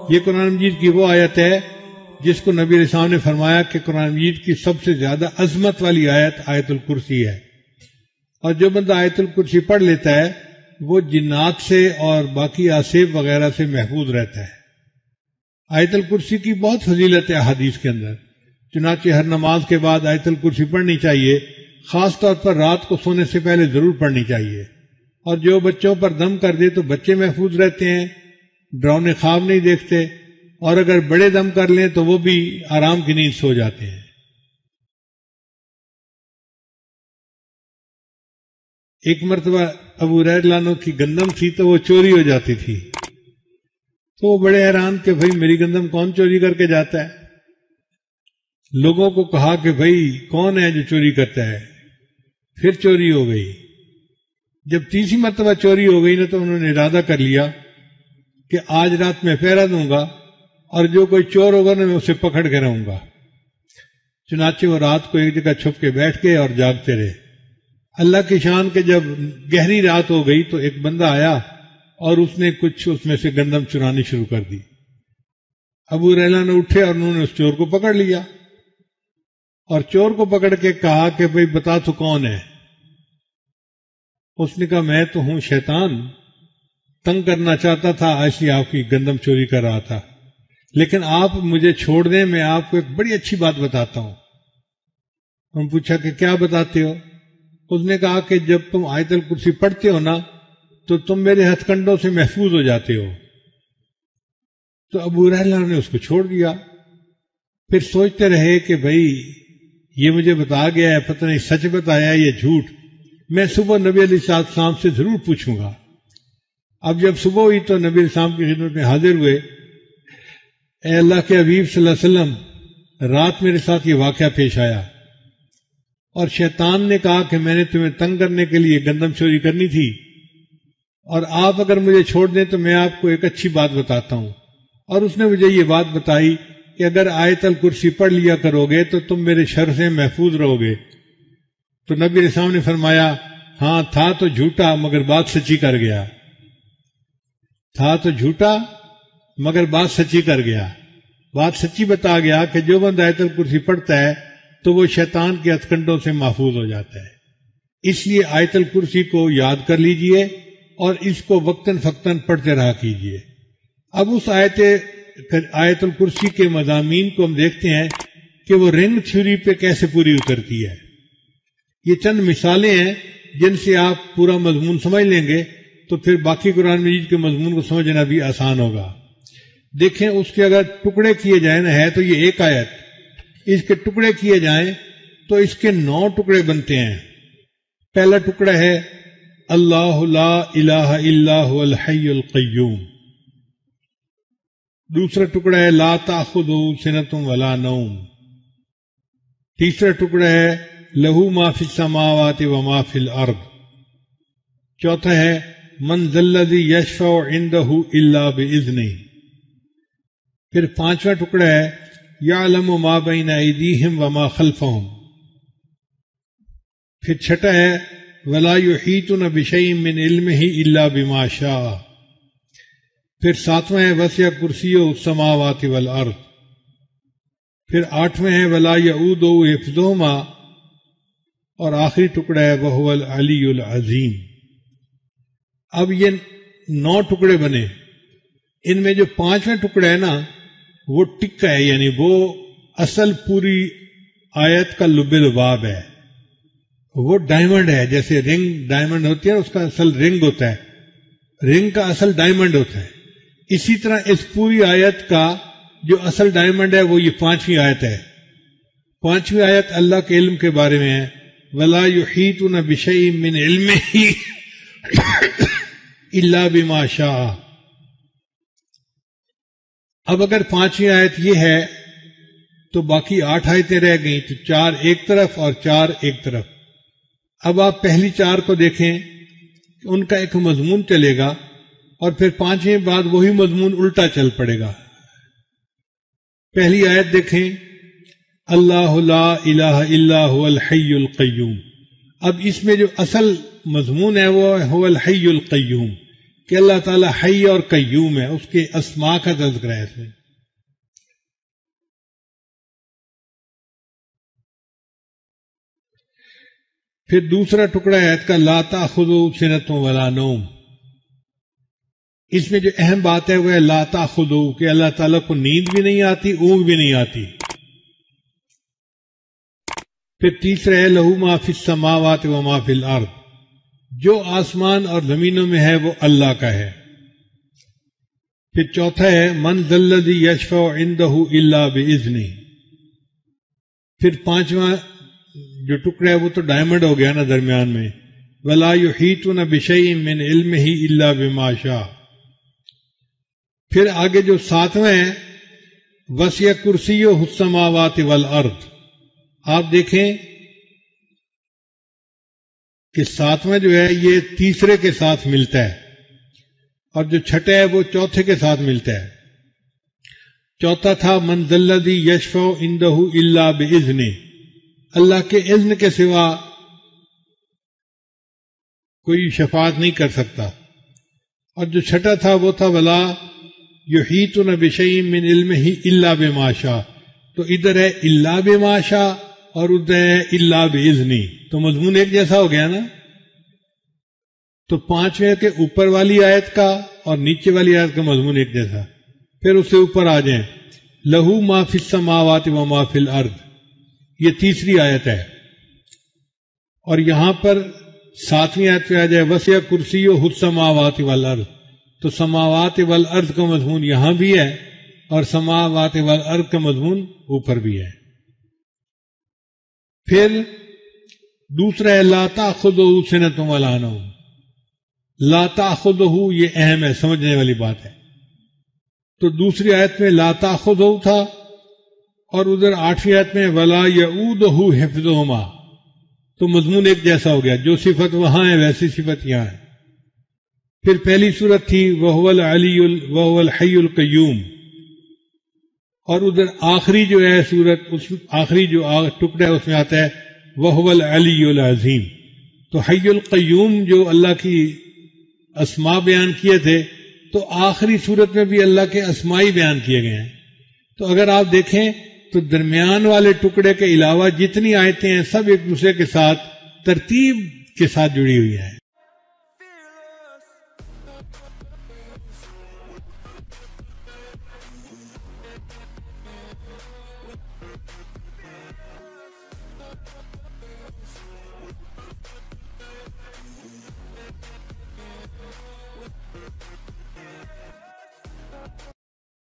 یہ قرآن مجید کی وہ آیت ہے جس کو نبی علیہ السلام نے فرمایا کہ قرآن مجید کی سب سے زیادہ عظمت والی آیت آیت الکرسی ہے، اور جو بندہ آیت الکرسی پڑھ لیتا ہے وہ جنات سے اور باقی آصف وغیرہ سے محفوظ رہتا ہے۔ آیت الکرسی کی بہت فضیلت ہے حدیث کے اندر، چنانچہ ہر نماز کے بعد آیت الکرسی پڑھنی چاہیے، خاص طور پر رات کو سونے سے پہلے ضرور پڑھنی چاہیے، اور جو بچوں پر دم کر دے تو بچے محفوظ رہتے ہیں، ڈراؤنے خواب نہیں دیکھتے، اور اگر بڑے دم کر لیں تو وہ بھی آرام کی نیند سو جاتے ہیں۔ ایک مرتبہ ابو ہریرہ عنہ کی گندم تھی تو وہ چوری ہو جاتی تھی، تو وہ بڑے حیران کہ بھئی میری گندم کون چوری کر کے جاتا ہے؟ لوگوں کو کہا کہ بھئی کون ہے جو چوری کرتا ہے؟ پھر چوری ہو گئی۔ جب تیسری مرتبہ چوری ہو گئی نا تو انہوں نے ارادہ کر لیا کہ آج رات میں پہرا دوں گا اور جو کوئی چور ہوگا نا میں اسے پکڑ کے رہوں گا۔ چنانچہ وہ رات کو ایک جگہ چھپ کے بیٹھ گئے اور جاگتے رہے۔ اللہ کی شان کے جب گہری رات ہو گئی تو ایک بندہ آیا اور اس نے کچھ اس میں سے گندم چرانی شروع کر دی۔ ابو ہریرہ نے اٹھے اور انہوں نے اس چور کو پکڑ لیا اور چور کو پکڑ کے کہا کہ بھئی بتا تو کون ہے؟ اس نے کہا میں تو ہوں شیطان، تنگ کرنا چاہتا تھا ایسی آپ کی گندم چوری کر رہا تھا، لیکن آپ مجھے چھوڑ دیں، میں آپ کو ایک بڑی اچھی بات بتاتا ہوں۔ ہم پوچھا کہ کیا بتاتے ہو؟ اس نے کہا کہ جب تم آیت الکرسی پڑھتے ہو نا تو تم میرے ہتھ کنڈوں سے محفوظ ہو جاتے ہو۔ تو ابو ہریرہ نے اس کو چھوڑ دیا۔ پھر سوچتے رہے کہ بھئی یہ مجھے بتا گیا ہے، پتہ نہیں سچ بتایا ہے یا جھوٹ، میں صبح نبی علیہ السلام سے ضرور پوچھوں گا۔ اب جب صبح ہوئی تو نبی علیہ السلام کی خدمت میں حاضر ہوئے۔ اے اللہ کے حبیب صلی اللہ علیہ وسلم، رات میرے ساتھ یہ واقعہ پیش آیا اور شیطان نے کہا کہ میں نے تمہیں تنگ کرنے کے لیے گندم چوری کرنی تھی، اور آپ اگر مجھے چھوڑ دیں تو میں آپ کو ایک اچھی بات بتاتا ہوں۔ اور اس نے مجھے یہ بات بتائی کہ اگر آیت الکرسی پڑھ لیا کرو گے تو تم میرے شر سے محفوظ رہو گے۔ تو نبی علیہ السلام نے فرمایا ہاں تھا تو جھوٹا مگر بات سچی کر گیا، تھا تو جھوٹا مگر بات سچی کر گیا۔ بات سچی بتا گیا کہ جو بندہ آیت الکرسی پڑھتا ہے تو وہ شیطان کے ہتھ کنڈوں سے محفوظ ہو جاتا ہے۔ اس لیے آیت الکرسی کو یاد کر لیجئے اور اس کو وقتاً فقتاً پڑھتے رہا کیجئے۔ اب اس آیت الکرسی کے مضامین کو ہم دیکھتے ہیں کہ وہ رنگ تھیوری پہ کیسے پوری اترتی ہے۔ یہ چند مثالیں ہیں جن سے آپ پورا مضمون سمجھ لیں گے تو پھر باقی قرآن مجید کے مضمون کو سمجھنا بھی آسان ہوگا۔ دیکھیں اس کے اگر ٹکڑے کیے جائیں نا، ہے تو یہ ایک آیت، اس کے ٹکڑے کیے جائیں تو اس کے 9 ٹکڑے بنتے ہیں۔ پہلا ٹکڑا ہے اللہ لا الہ الا هو الحی القیوم، دوسرا ٹکڑا ہے لا تأخذہ سنۃ ولا نوم، تیسرا ٹکڑا ہے لہ ما فی السماوات وما فی الارض، چوتھا ہے من ذا الذی یشفع عندہ الا باذنہ، پھر پانچواں ٹکڑا ہے یعلم ما بین ایدیہم وما خلفہم، پھر چھٹا ہے ولا یحیطون بشیء من علمہ الا بما شاء، پھر ساتواں ہے وسع کرسیہ السماوات والارض، پھر آٹھواں ہے ولا یؤودہ حفظہما، اور آخری ٹکڑا ہے وہو العلی العظیم۔ اب یہ 9 ٹکڑے بنے، ان میں جو 5واں ٹکڑا ہے نا وہ ٹکا ہے، یعنی وہ اصل پوری آیت کا لب لباب ہے، وہ ڈائمنڈ ہے، جیسے رنگ ڈائمنڈ ہوتی ہے اس کا اصل رنگ ہوتا ہے، رنگ کا اصل ڈائمنڈ ہوتا ہے، اسی طرح اس پوری آیت کا جو اصل ڈائمنڈ ہے وہ یہ 5ویں آیت ہے۔ 5ویں آیت اللہ کے علم کے بارے میں ہے، وَلَا يُحِيطُونَ بِشَيْءٍ مِّنْ عِلْمِهِ إِلَّا بِمَا شَاءَ۔ اب اگر 5ویں آیت یہ ہے تو باقی 8 آیتیں رہ گئیں، تو 4 ایک طرف اور 4 ایک طرف۔ اب آپ پہلی 4 کو دیکھیں، ان کا ایک مضمون چلے گا اور پھر 5ویں بعد وہی مضمون الٹا چل پڑے گا۔ پہلی آیت دیکھیں اللہ لا الہ الا هو الحی القیوم، اب اس میں جو اصل مضمون ہے وہ هو الحی القیوم، کہ اللہ تعالیٰ حی اور قیوم ہے، اس کے اسماء کا تذکرہ ہے اس میں۔ پھر دوسرا ٹکڑا ہے آیت کا لا تأخذہ سنۃ ولا نوم، اس میں جو اہم بات ہے وہ ہے لا تأخذہ، کہ اللہ تعالیٰ کو نیند بھی نہیں آتی، اونگ بھی نہیں آتی۔ پھر تیسرا ہے لہو ما فی السماوات و ما فی الارض، جو آسمان اور زمینوں میں ہے وہ اللہ کا ہے۔ پھر چوتھا ہے من ذا الذی یشفع عندہ الا باذنہ۔ پھر پانچواں جو ٹکڑا ہے وہ تو ڈائمنڈ ہو گیا نا درمیان میں، ولا یحیطون بشیء من علمہ الا بما شاء۔ پھر آگے جو ساتواں ہے وسع کرسیہ السماوات والارض، آپ دیکھیں کہ ساتواں جو ہے یہ تیسرے کے ساتھ ملتا ہے، اور جو چھٹا ہے وہ چوتھے کے ساتھ ملتا ہے۔ چوتھا تھا من ذا الذی یشفع عندہ الا باذنہ، اللہ کے اذن کے سوا کوئی شفاعت نہیں کر سکتا۔ اور جو چھٹا تھا وہ تھا ولا یحیطون بشیء من علمہ الا بما شاء، تو ادھر ہے الا بما شاء اور ادھر ہے الا باذنہ، تو مضمون ایک جیسا ہو گیا نا۔ تو پانچویں کے اوپر والی آیت کا اور نیچے والی آیت کا مضمون ایک جیسا۔ پھر اس سے اوپر آ جائیں لہو ما فی السماوات و ما فی الارض، یہ تیسری آیت ہے، اور یہاں پر ساتویں آیت پہ آ جائے وسع کرسیہ السماوات والارض، تو سماوات والارض کا مضمون یہاں بھی ہے اور سماوات والارض کا مضمون اوپر بھی ہے۔ پھر دوسرا ہے لا تأخذہ سنۃ ولا نوم، لا تأخذہ یہ اہم ہے، سمجھنے والی بات ہے۔ تو دوسری آیت میں لا تأخذہ تھا، اور ادھر آٹھویں آیت میں ولا یعودہ حفظہما، تو مضمون ایک جیسا ہو گیا، جو صفت وہاں ہے ویسی صفت یہاں ہے۔ پھر پہلی صورت تھی وہو الحی القیوم، اور ادھر آخری جو ہے صورت، اس آخری جو ٹکڑا ہے اس میں آتا ہے وہو العلی العظیم۔ تو حی القیوم جو اللہ کی اسماء بیان کیے تھے، تو آخری صورت میں بھی اللہ کے اسماء ہی بیان کیے گئے ہیں۔ تو اگر آپ دیکھیں تو درمیان والے ٹکڑے کے علاوہ جتنی آیتیں ہیں سب ایک دوسرے کے ساتھ ترتیب کے ساتھ جڑی ہوئی ہیں۔